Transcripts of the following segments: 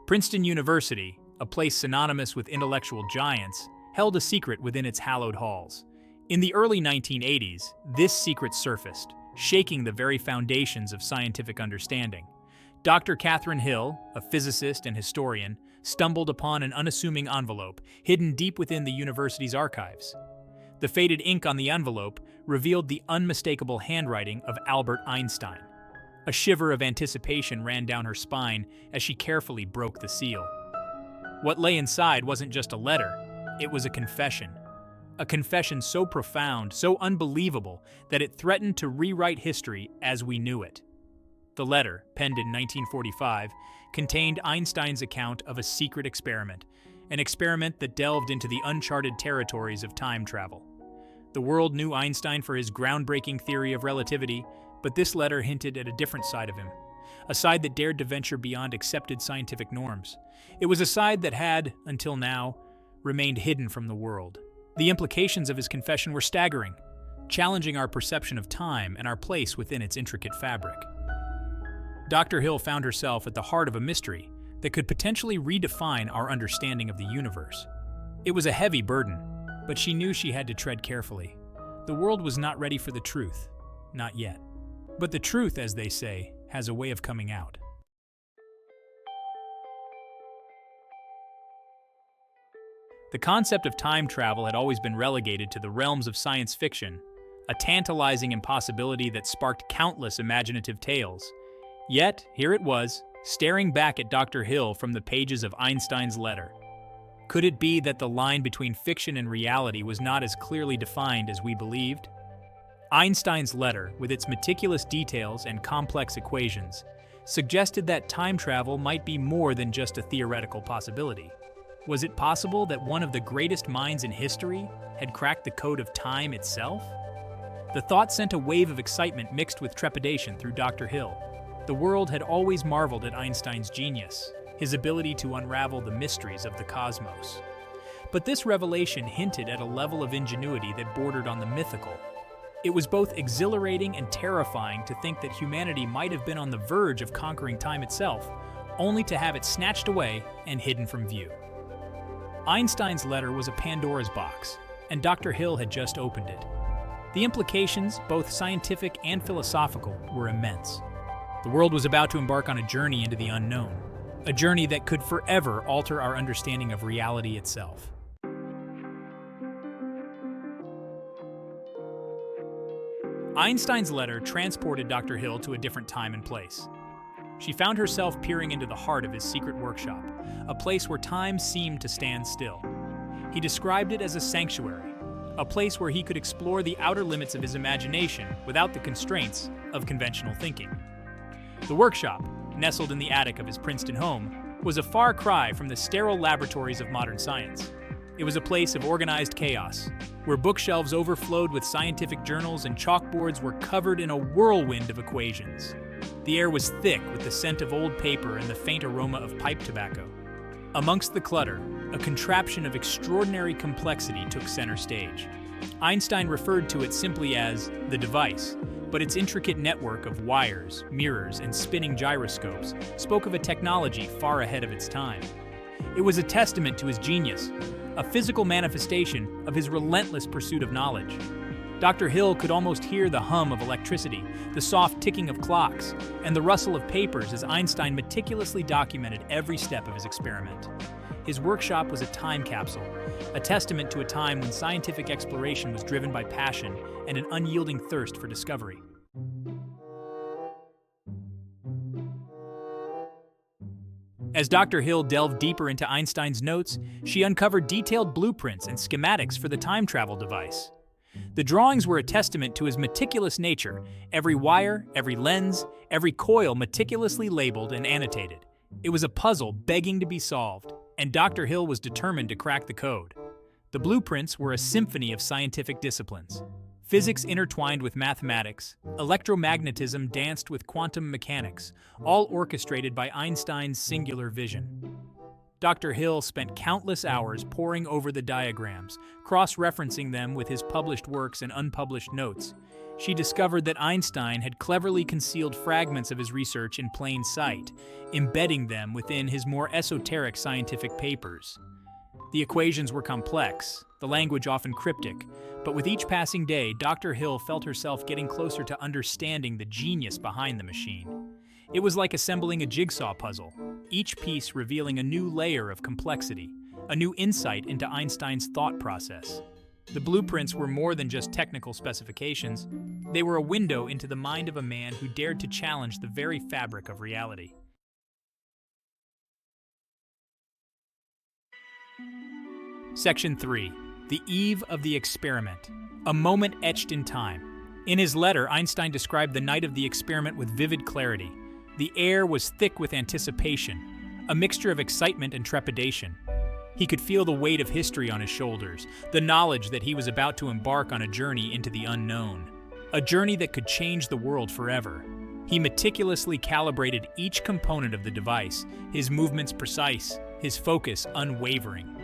Princeton University, a place synonymous with intellectual giants, held a secret within its hallowed halls. In the early 1980s, this secret surfaced, shaking the very foundations of scientific understanding. Dr. Catherine Hill, a physicist and historian, stumbled upon an unassuming envelope hidden deep within the university's archives. The faded ink on the envelope revealed the unmistakable handwriting of Albert Einstein. A shiver of anticipation ran down her spine as she carefully broke the seal. What lay inside wasn't just a letter, it was a confession. A confession so profound, so unbelievable, that it threatened to rewrite history as we knew it. The letter, penned in 1945, contained Einstein's account of a secret experiment, an experiment that delved into the uncharted territories of time travel. The world knew Einstein for his groundbreaking theory of relativity, but this letter hinted at a different side of him, a side that dared to venture beyond accepted scientific norms. It was a side that had, until now, remained hidden from the world. The implications of his confession were staggering, challenging our perception of time and our place within its intricate fabric. Dr. Hill found herself at the heart of a mystery that could potentially redefine our understanding of the universe. It was a heavy burden, but she knew she had to tread carefully. The world was not ready for the truth, not yet. But the truth, as they say, has a way of coming out. The concept of time travel had always been relegated to the realms of science fiction, a tantalizing impossibility that sparked countless imaginative tales. Yet, here it was, staring back at Dr. Hill from the pages of Einstein's letter. Could it be that the line between fiction and reality was not as clearly defined as we believed? Einstein's letter, with its meticulous details and complex equations, suggested that time travel might be more than just a theoretical possibility. Was it possible that one of the greatest minds in history had cracked the code of time itself? The thought sent a wave of excitement mixed with trepidation through Dr. Hill. The world had always marveled at Einstein's genius, his ability to unravel the mysteries of the cosmos. But this revelation hinted at a level of ingenuity that bordered on the mythical. It was both exhilarating and terrifying to think that humanity might have been on the verge of conquering time itself, only to have it snatched away and hidden from view. Einstein's letter was a Pandora's box, and Dr. Hill had just opened it. The implications, both scientific and philosophical, were immense. The world was about to embark on a journey into the unknown, a journey that could forever alter our understanding of reality itself. Einstein's letter transported Dr. Hill to a different time and place. She found herself peering into the heart of his secret workshop, a place where time seemed to stand still. He described it as a sanctuary, a place where he could explore the outer limits of his imagination without the constraints of conventional thinking. The workshop, nestled in the attic of his Princeton home, was a far cry from the sterile laboratories of modern science. It was a place of organized chaos, where bookshelves overflowed with scientific journals and chalkboards were covered in a whirlwind of equations. The air was thick with the scent of old paper and the faint aroma of pipe tobacco. Amongst the clutter, a contraption of extraordinary complexity took center stage. Einstein referred to it simply as the device, but its intricate network of wires, mirrors, and spinning gyroscopes spoke of a technology far ahead of its time. It was a testament to his genius, a physical manifestation of his relentless pursuit of knowledge. Dr. Hill could almost hear the hum of electricity, the soft ticking of clocks, and the rustle of papers as Einstein meticulously documented every step of his experiment. His workshop was a time capsule, a testament to a time when scientific exploration was driven by passion and an unyielding thirst for discovery. As Dr. Hill delved deeper into Einstein's notes, she uncovered detailed blueprints and schematics for the time travel device. The drawings were a testament to his meticulous nature, every wire, every lens, every coil meticulously labeled and annotated. It was a puzzle begging to be solved, and Dr. Hill was determined to crack the code. The blueprints were a symphony of scientific disciplines. Physics intertwined with mathematics, electromagnetism danced with quantum mechanics, all orchestrated by Einstein's singular vision. Dr. Hill spent countless hours poring over the diagrams, cross-referencing them with his published works and unpublished notes. she discovered that Einstein had cleverly concealed fragments of his research in plain sight, embedding them within his more esoteric scientific papers. The equations were complex, the language often cryptic, but with each passing day, Dr. Hill felt herself getting closer to understanding the genius behind the machine. It was like assembling a jigsaw puzzle, each piece revealing a new layer of complexity, a new insight into Einstein's thought process. The blueprints were more than just technical specifications. They were a window into the mind of a man who dared to challenge the very fabric of reality. Section 3. The Eve of the Experiment. A moment etched in time. In his letter, Einstein described the night of the experiment with vivid clarity. The air was thick with anticipation, a mixture of excitement and trepidation. He could feel the weight of history on his shoulders, the knowledge that he was about to embark on a journey into the unknown, a journey that could change the world forever. He meticulously calibrated each component of the device, his movements precise, his focus unwavering.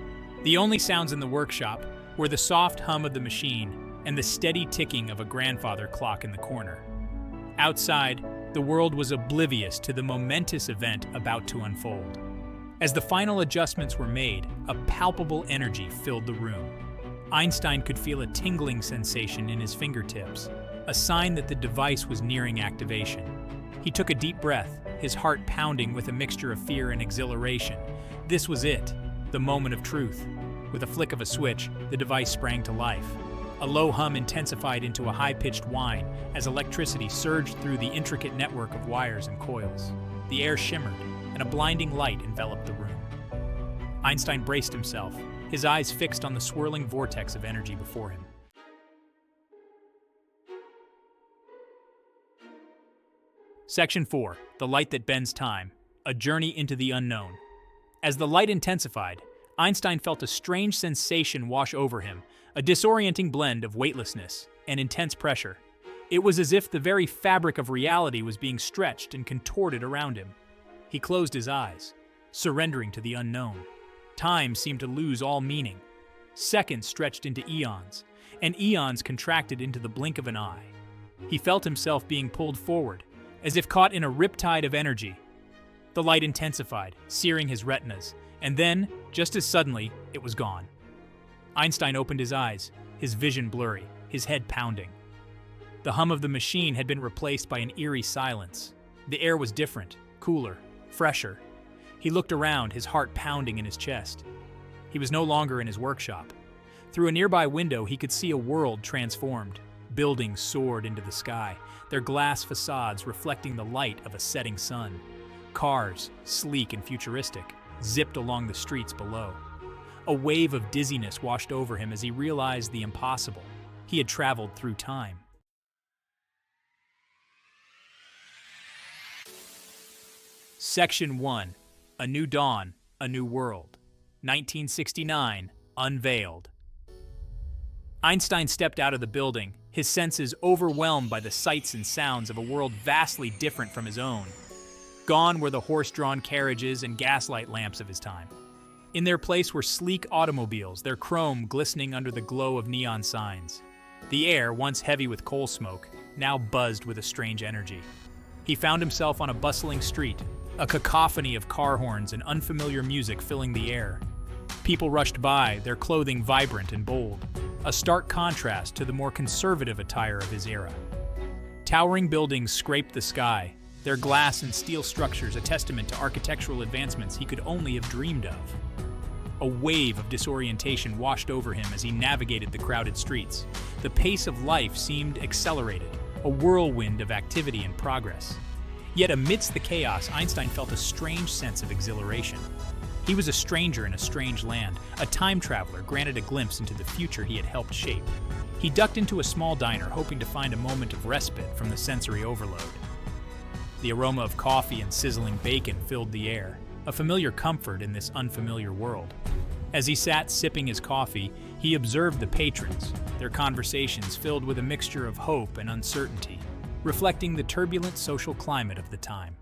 The only sounds in the workshop were the soft hum of the machine and the steady ticking of a grandfather clock in the corner. Outside, the world was oblivious to the momentous event about to unfold. As the final adjustments were made, a palpable energy filled the room. Einstein could feel a tingling sensation in his fingertips, a sign that the device was nearing activation. He took a deep breath, his heart pounding with a mixture of fear and exhilaration. This was it, the moment of truth. With a flick of a switch, the device sprang to life. A low hum intensified into a high-pitched whine as electricity surged through the intricate network of wires and coils. The air shimmered, and a blinding light enveloped the room. Einstein braced himself, his eyes fixed on the swirling vortex of energy before him. Section 4. The Light That Bends Time. A Journey into the Unknown. As the light intensified, Einstein felt a strange sensation wash over him, a disorienting blend of weightlessness and intense pressure. It was as if the very fabric of reality was being stretched and contorted around him. He closed his eyes, surrendering to the unknown. Time seemed to lose all meaning. Seconds stretched into eons, and eons contracted into the blink of an eye. He felt himself being pulled forward, as if caught in a riptide of energy. The light intensified, searing his retinas, and then, just as suddenly, it was gone. Einstein opened his eyes, his vision blurry, his head pounding. The hum of the machine had been replaced by an eerie silence. The air was different, cooler, fresher. He looked around, his heart pounding in his chest. He was no longer in his workshop. Through a nearby window, he could see a world transformed. Buildings soared into the sky, their glass facades reflecting the light of a setting sun. Cars, sleek and futuristic, zipped along the streets below. A wave of dizziness washed over him as he realized the impossible. He had traveled through time. Section 1. A New Dawn, A New World. 1969, Unveiled. Einstein stepped out of the building, his senses overwhelmed by the sights and sounds of a world vastly different from his own. Gone were the horse-drawn carriages and gaslight lamps of his time. In their place were sleek automobiles, their chrome glistening under the glow of neon signs. The air, once heavy with coal smoke, now buzzed with a strange energy. He found himself on a bustling street, a cacophony of car horns and unfamiliar music filling the air. People rushed by, their clothing vibrant and bold, a stark contrast to the more conservative attire of his era. Towering buildings scraped the sky, their glass and steel structures a testament to architectural advancements he could only have dreamed of. A wave of disorientation washed over him as he navigated the crowded streets. The pace of life seemed accelerated, a whirlwind of activity and progress. Yet amidst the chaos, Einstein felt a strange sense of exhilaration. He was a stranger in a strange land, a time traveler granted a glimpse into the future he had helped shape. He ducked into a small diner, hoping to find a moment of respite from the sensory overload. The aroma of coffee and sizzling bacon filled the air, a familiar comfort in this unfamiliar world. As he sat sipping his coffee, he observed the patrons, their conversations filled with a mixture of hope and uncertainty, reflecting the turbulent social climate of the time.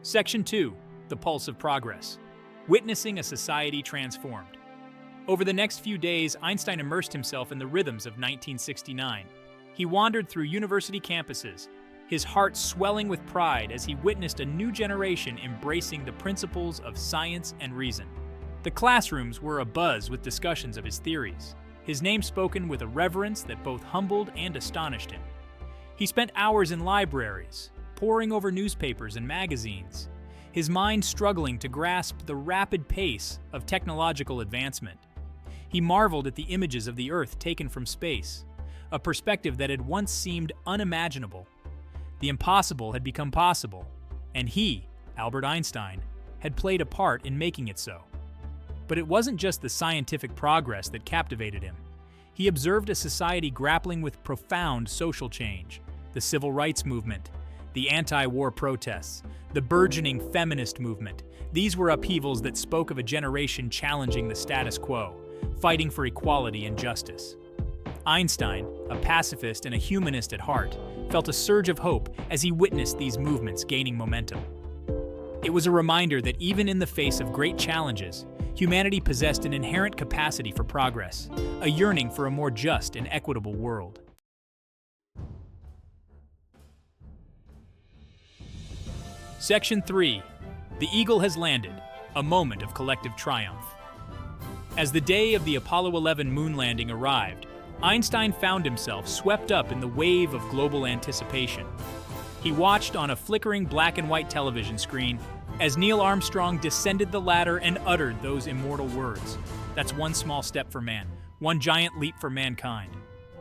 Section 2. The Pulse of Progress. Witnessing a Society Transformed. Over the next few days, Einstein immersed himself in the rhythms of 1969. He wandered through university campuses, his heart swelling with pride as he witnessed a new generation embracing the principles of science and reason. The classrooms were abuzz with discussions of his theories, his name spoken with a reverence that both humbled and astonished him. He spent hours in libraries, poring over newspapers and magazines, his mind struggling to grasp the rapid pace of technological advancement. He marveled at the images of the Earth taken from space, a perspective that had once seemed unimaginable. The impossible had become possible, and he, Albert Einstein, had played a part in making it so. But it wasn't just the scientific progress that captivated him. He observed a society grappling with profound social change, the civil rights movement, the anti-war protests, the burgeoning feminist movement. These were upheavals that spoke of a generation challenging the status quo, fighting for equality and justice. Einstein, a pacifist and a humanist at heart, felt a surge of hope as he witnessed these movements gaining momentum. It was a reminder that even in the face of great challenges, humanity possessed an inherent capacity for progress, a yearning for a more just and equitable world. Section 3. The Eagle has landed, a moment of collective triumph. As the day of the Apollo 11 moon landing arrived, Einstein found himself swept up in the wave of global anticipation. He watched on a flickering black and white television screen as Neil Armstrong descended the ladder and uttered those immortal words. "That's one small step for man, one giant leap for mankind."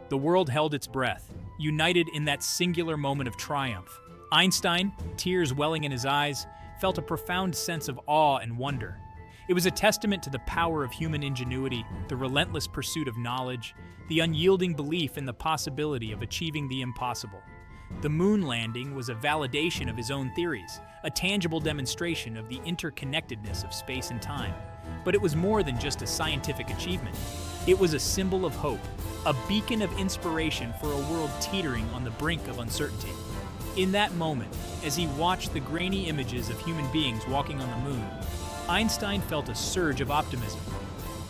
The world held its breath, united in that singular moment of triumph. Einstein, tears welling in his eyes, felt a profound sense of awe and wonder. It was a testament to the power of human ingenuity, the relentless pursuit of knowledge, the unyielding belief in the possibility of achieving the impossible. The moon landing was a validation of his own theories, a tangible demonstration of the interconnectedness of space and time. But it was more than just a scientific achievement. It was a symbol of hope, a beacon of inspiration for a world teetering on the brink of uncertainty. In that moment, as he watched the grainy images of human beings walking on the moon, Einstein felt a surge of optimism.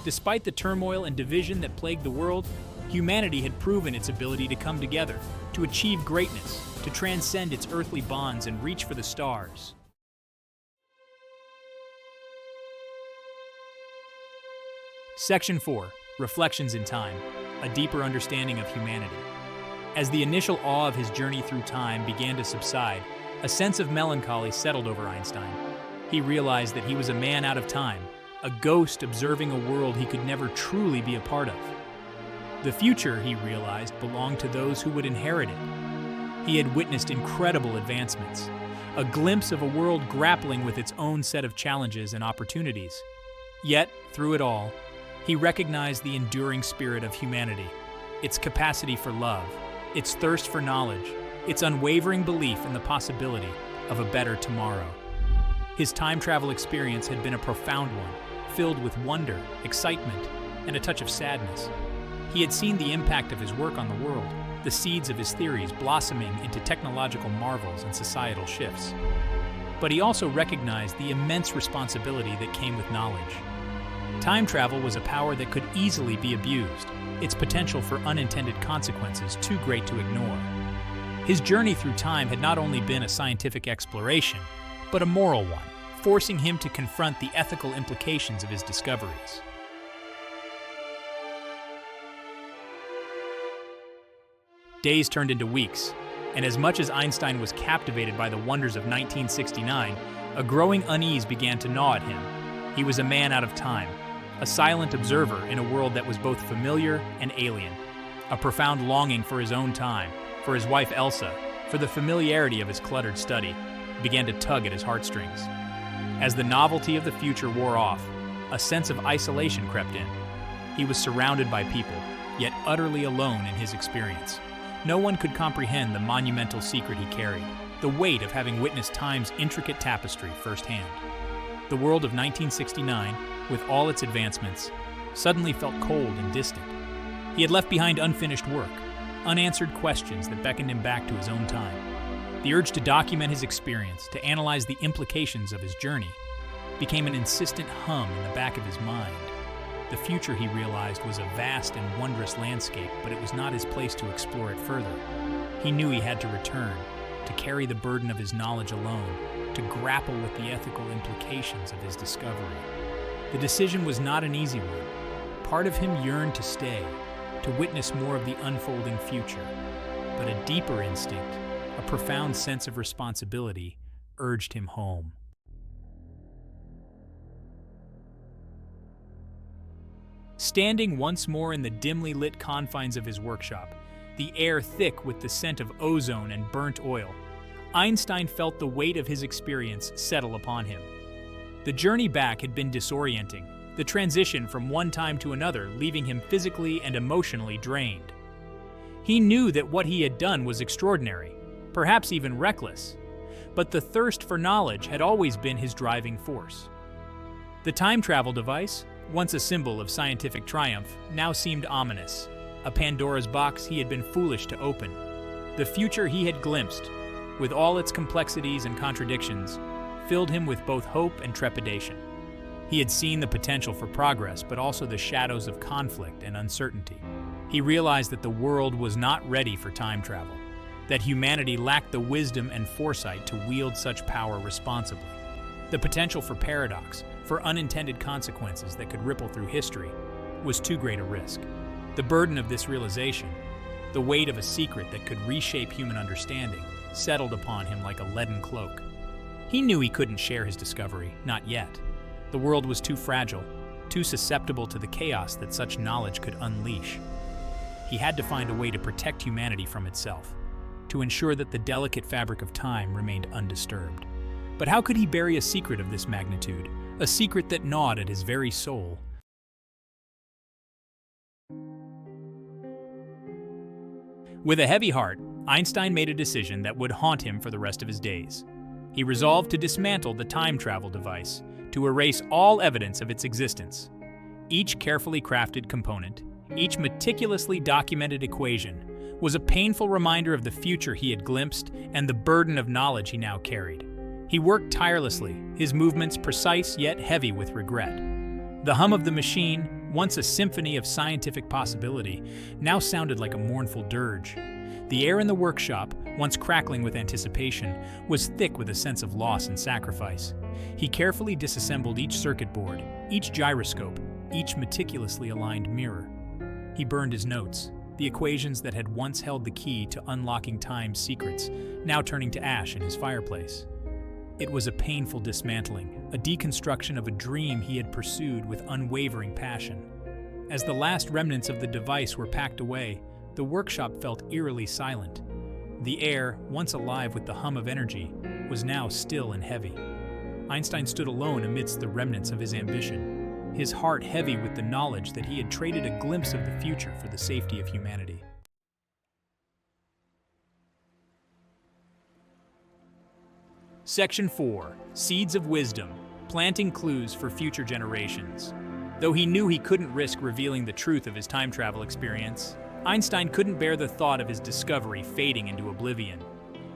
Despite the turmoil and division that plagued the world, humanity had proven its ability to come together, to achieve greatness, to transcend its earthly bonds and reach for the stars. Section 4. Reflections in Time, a deeper understanding of humanity. As the initial awe of his journey through time began to subside, a sense of melancholy settled over Einstein. He realized that he was a man out of time, a ghost observing a world he could never truly be a part of. The future, he realized, belonged to those who would inherit it. He had witnessed incredible advancements, a glimpse of a world grappling with its own set of challenges and opportunities. Yet, through it all, he recognized the enduring spirit of humanity, its capacity for love, its thirst for knowledge, its unwavering belief in the possibility of a better tomorrow. His time travel experience had been a profound one, filled with wonder, excitement, and a touch of sadness. He had seen the impact of his work on the world, the seeds of his theories blossoming into technological marvels and societal shifts. But he also recognized the immense responsibility that came with knowledge. Time travel was a power that could easily be abused, its potential for unintended consequences too great to ignore. His journey through time had not only been a scientific exploration, but a moral one, forcing him to confront the ethical implications of his discoveries. Days turned into weeks, and as much as Einstein was captivated by the wonders of 1969, a growing unease began to gnaw at him. He was a man out of time, a silent observer in a world that was both familiar and alien. A profound longing for his own time, for his wife Elsa, for the familiarity of his cluttered study, began to tug at his heartstrings. As the novelty of the future wore off, a sense of isolation crept in. He was surrounded by people, yet utterly alone in his experience. No one could comprehend the monumental secret he carried, the weight of having witnessed time's intricate tapestry firsthand. The world of 1969, with all its advancements, suddenly felt cold and distant. He had left behind unfinished work, unanswered questions that beckoned him back to his own time. The urge to document his experience, to analyze the implications of his journey, became an insistent hum in the back of his mind. The future, he realized, was a vast and wondrous landscape, but it was not his place to explore it further. He knew he had to return, to carry the burden of his knowledge alone, to grapple with the ethical implications of his discovery. The decision was not an easy one. Part of him yearned to stay, to witness more of the unfolding future. But a deeper instinct, a profound sense of responsibility, urged him home. Standing once more in the dimly lit confines of his workshop, the air thick with the scent of ozone and burnt oil, Einstein felt the weight of his experience settle upon him. The journey back had been disorienting, the transition from one time to another leaving him physically and emotionally drained. He knew that what he had done was extraordinary, perhaps even reckless, but the thirst for knowledge had always been his driving force. The time travel device, once a symbol of scientific triumph, now seemed ominous, a Pandora's box he had been foolish to open. The future he had glimpsed, with all its complexities and contradictions, filled him with both hope and trepidation. He had seen the potential for progress, but also the shadows of conflict and uncertainty. He realized that the world was not ready for time travel, that humanity lacked the wisdom and foresight to wield such power responsibly. The potential for paradox, for unintended consequences that could ripple through history, was too great a risk. The burden of this realization, the weight of a secret that could reshape human understanding, settled upon him like a leaden cloak. He knew he couldn't share his discovery, not yet. The world was too fragile, too susceptible to the chaos that such knowledge could unleash. He had to find a way to protect humanity from itself, to ensure that the delicate fabric of time remained undisturbed. But how could he bury a secret of this magnitude, a secret that gnawed at his very soul? With a heavy heart, Einstein made a decision that would haunt him for the rest of his days. He resolved to dismantle the time travel device, to erase all evidence of its existence. Each carefully crafted component, each meticulously documented equation, was a painful reminder of the future he had glimpsed and the burden of knowledge he now carried. He worked tirelessly, his movements precise yet heavy with regret. The hum of the machine, once a symphony of scientific possibility, now sounded like a mournful dirge. The air in the workshop, once crackling with anticipation, was thick with a sense of loss and sacrifice. He carefully disassembled each circuit board, each gyroscope, each meticulously aligned mirror. He burned his notes, the equations that had once held the key to unlocking time's secrets, now turning to ash in his fireplace. It was a painful dismantling, a deconstruction of a dream he had pursued with unwavering passion. As the last remnants of the device were packed away, the workshop felt eerily silent. The air, once alive with the hum of energy, was now still and heavy. Einstein stood alone amidst the remnants of his ambition, his heart heavy with the knowledge that he had traded a glimpse of the future for the safety of humanity. Section 4. Seeds of Wisdom, planting clues for future generations. Though he knew he couldn't risk revealing the truth of his time travel experience, Einstein couldn't bear the thought of his discovery fading into oblivion.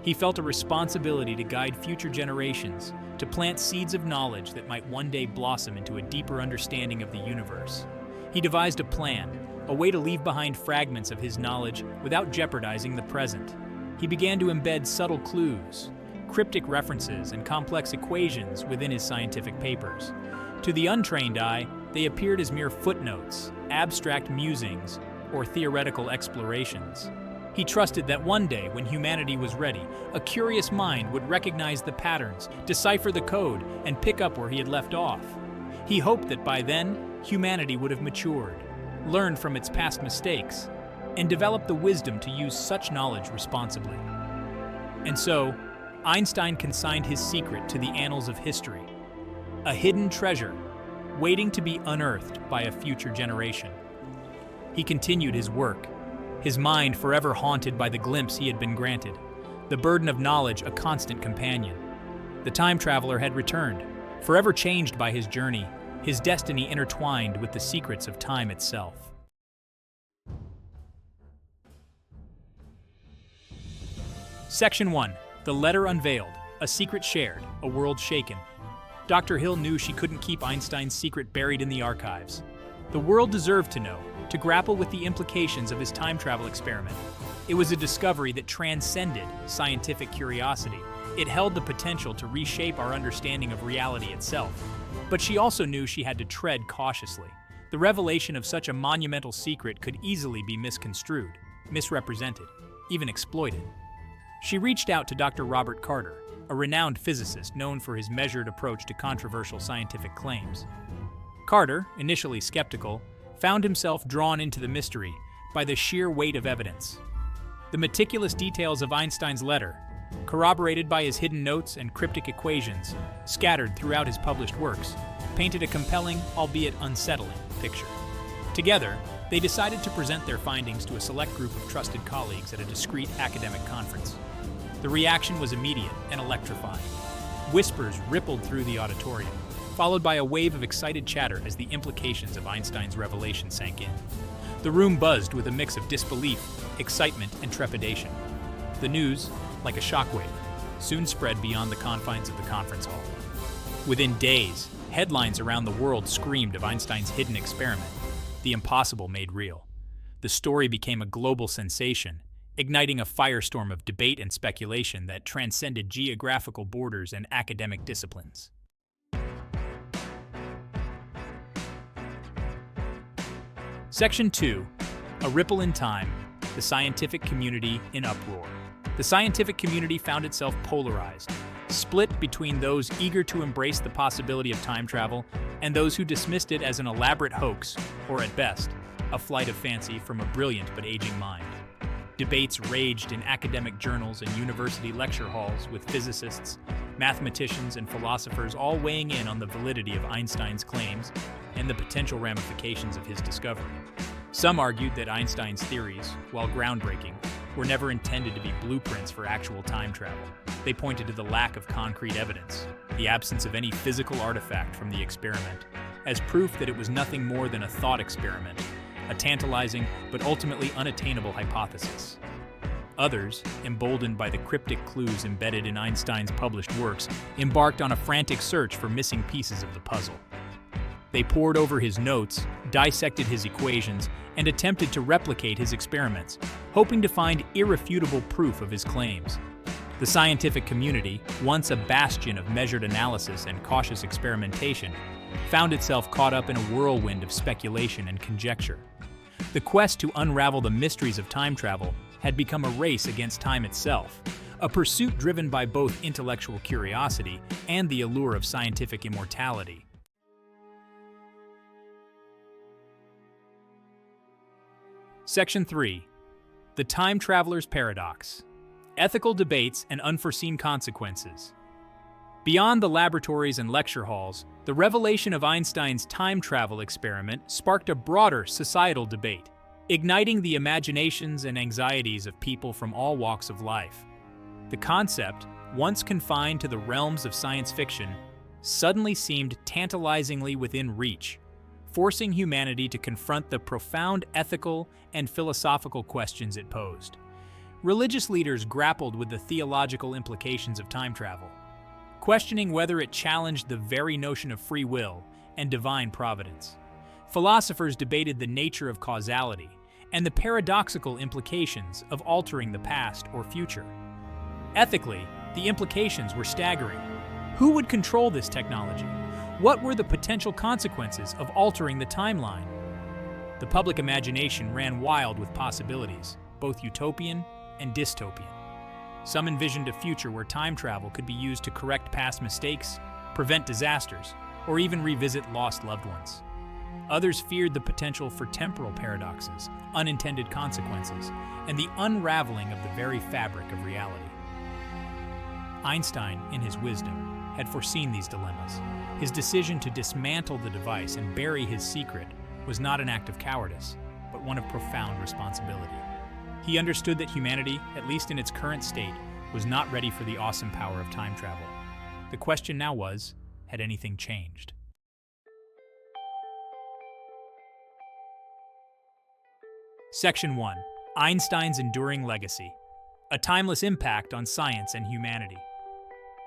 He felt a responsibility to guide future generations, to plant seeds of knowledge that might one day blossom into a deeper understanding of the universe. He devised a plan, a way to leave behind fragments of his knowledge without jeopardizing the present. He began to embed subtle clues, cryptic references, and complex equations within his scientific papers. To the untrained eye, they appeared as mere footnotes, abstract musings, or theoretical explorations. He trusted that one day, when humanity was ready, a curious mind would recognize the patterns, decipher the code, and pick up where he had left off. He hoped that by then, humanity would have matured, learned from its past mistakes, and developed the wisdom to use such knowledge responsibly. And so, Einstein consigned his secret to the annals of history, a hidden treasure waiting to be unearthed by a future generation. He continued his work, his mind forever haunted by the glimpse he had been granted, the burden of knowledge a constant companion. The time traveler had returned, forever changed by his journey, his destiny intertwined with the secrets of time itself. Section 1. The Letter Unveiled, a Secret Shared, a World Shaken. Dr. Hill knew she couldn't keep Einstein's secret buried in the archives. The world deserved to know, to grapple with the implications of his time travel experiment. It was a discovery that transcended scientific curiosity. It held the potential to reshape our understanding of reality itself. But she also knew she had to tread cautiously. The revelation of such a monumental secret could easily be misconstrued, misrepresented, even exploited. She reached out to Dr. Robert Carter, a renowned physicist known for his measured approach to controversial scientific claims. Carter, initially skeptical, found himself drawn into the mystery by the sheer weight of evidence. The meticulous details of Einstein's letter, corroborated by his hidden notes and cryptic equations scattered throughout his published works, painted a compelling, albeit unsettling, picture. Together, they decided to present their findings to a select group of trusted colleagues at a discreet academic conference. The reaction was immediate and electrifying. Whispers rippled through the auditorium, followed by a wave of excited chatter as the implications of Einstein's revelation sank in. The room buzzed with a mix of disbelief, excitement, and trepidation. The news, like a shockwave, soon spread beyond the confines of the conference hall. Within days, headlines around the world screamed of Einstein's hidden experiment, the impossible made real. The story became a global sensation, igniting a firestorm of debate and speculation that transcended geographical borders and academic disciplines. Section 2. A Ripple in Time, the Scientific Community in Uproar. The scientific community found itself polarized, split between those eager to embrace the possibility of time travel and those who dismissed it as an elaborate hoax, or at best, a flight of fancy from a brilliant but aging mind. Debates raged in academic journals and university lecture halls with physicists, mathematicians, and philosophers all weighing in on the validity of Einstein's claims and the potential ramifications of his discovery. Some argued that Einstein's theories, while groundbreaking, were never intended to be blueprints for actual time travel. They pointed to the lack of concrete evidence, the absence of any physical artifact from the experiment, as proof that it was nothing more than a thought experiment, a tantalizing but ultimately unattainable hypothesis. Others, emboldened by the cryptic clues embedded in Einstein's published works, embarked on a frantic search for missing pieces of the puzzle. They pored over his notes, dissected his equations, and attempted to replicate his experiments, hoping to find irrefutable proof of his claims. The scientific community, once a bastion of measured analysis and cautious experimentation, found itself caught up in a whirlwind of speculation and conjecture. The quest to unravel the mysteries of time travel had become a race against time itself, a pursuit driven by both intellectual curiosity and the allure of scientific immortality. Section 3. The Time Traveler's Paradox. Ethical Debates and Unforeseen Consequences. Beyond the laboratories and lecture halls, the revelation of Einstein's time travel experiment sparked a broader societal debate, igniting the imaginations and anxieties of people from all walks of life. The concept, once confined to the realms of science fiction, suddenly seemed tantalizingly within reach, forcing humanity to confront the profound ethical and philosophical questions it posed. Religious leaders grappled with the theological implications of time travel, questioning whether it challenged the very notion of free will and divine providence. Philosophers debated the nature of causality and the paradoxical implications of altering the past or future. Ethically, the implications were staggering. Who would control this technology? What were the potential consequences of altering the timeline? The public imagination ran wild with possibilities, both utopian and dystopian. Some envisioned a future where time travel could be used to correct past mistakes, prevent disasters, or even revisit lost loved ones. Others feared the potential for temporal paradoxes, unintended consequences, and the unraveling of the very fabric of reality. Einstein, in his wisdom, had foreseen these dilemmas. His decision to dismantle the device and bury his secret was not an act of cowardice, but one of profound responsibility. He understood that humanity, at least in its current state, was not ready for the awesome power of time travel. The question now was, had anything changed? Section 1. Einstein's Enduring Legacy. A Timeless Impact on Science and Humanity.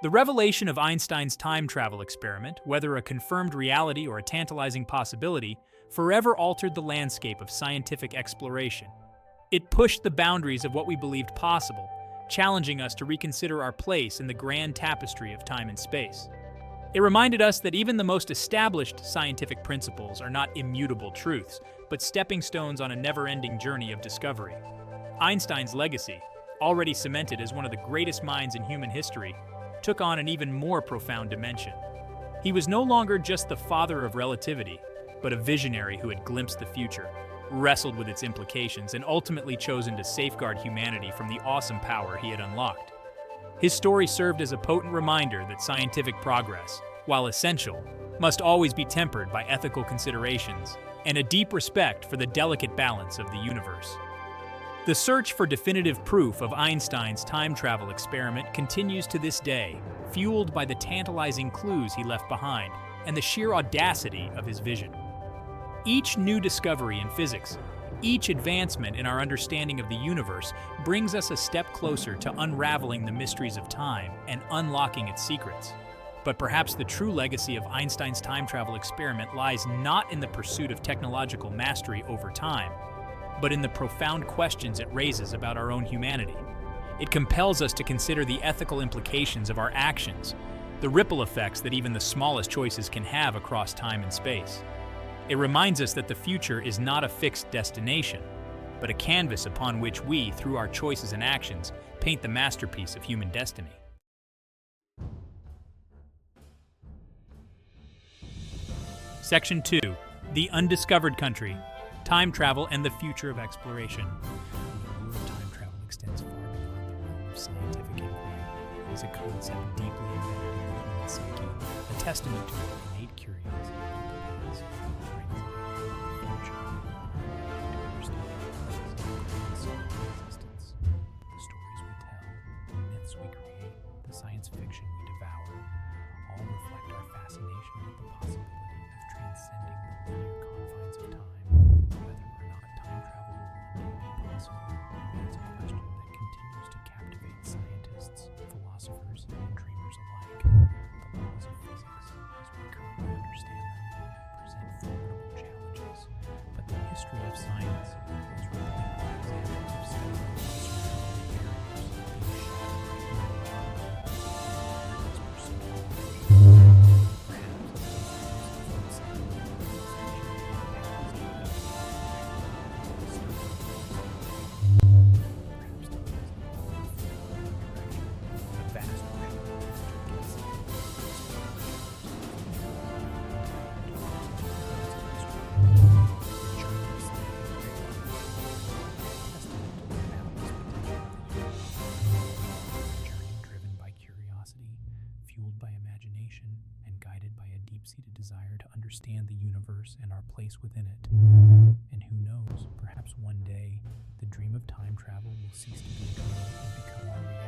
The revelation of Einstein's time travel experiment, whether a confirmed reality or a tantalizing possibility, forever altered the landscape of scientific exploration. It pushed the boundaries of what we believed possible, challenging us to reconsider our place in the grand tapestry of time and space. It reminded us that even the most established scientific principles are not immutable truths, but stepping stones on a never-ending journey of discovery. Einstein's legacy, already cemented as one of the greatest minds in human history, took on an even more profound dimension. He was no longer just the father of relativity, but a visionary who had glimpsed the future, wrestled with its implications, and ultimately chosen to safeguard humanity from the awesome power he had unlocked. His story served as a potent reminder that scientific progress, while essential, must always be tempered by ethical considerations and a deep respect for the delicate balance of the universe. The search for definitive proof of Einstein's time travel experiment continues to this day, fueled by the tantalizing clues he left behind and the sheer audacity of his vision. Each new discovery in physics, each advancement in our understanding of the universe brings us a step closer to unraveling the mysteries of time and unlocking its secrets. But perhaps the true legacy of Einstein's time travel experiment lies not in the pursuit of technological mastery over time, but in the profound questions it raises about our own humanity. It compels us to consider the ethical implications of our actions, the ripple effects that even the smallest choices can have across time and space. It reminds us that the future is not a fixed destination, but a canvas upon which we, through our choices and actions, paint the masterpiece of human destiny. Section 2. The Undiscovered Country. Time Travel and the Future of Exploration. The allure of time travel extends far beyond the realm of scientific inquiry. It is a concept deeply embedded in the human psyche, a testament to our innate curiosity about the past, our anxiety about the future, and our understanding of the existence. The stories we tell, the myths we create, the science fiction we devour, all reflect our fascination with the possibility of transcending the linear confines of time. Whether or not time travel will one day be possible remains a question that continues to captivate scientists, philosophers, and dreamers alike. The laws of physics, as we currently understand them, present formidable challenges, but the history of science is replete with examples of seemingly insurmountable barriers being shattered by human ingenuity. This pursuit of knowledge, perhaps the most scientific deep-seated desire to understand the universe and our place within it. And who knows, perhaps one day, the dream of time travel will cease to be a dream and become our reality.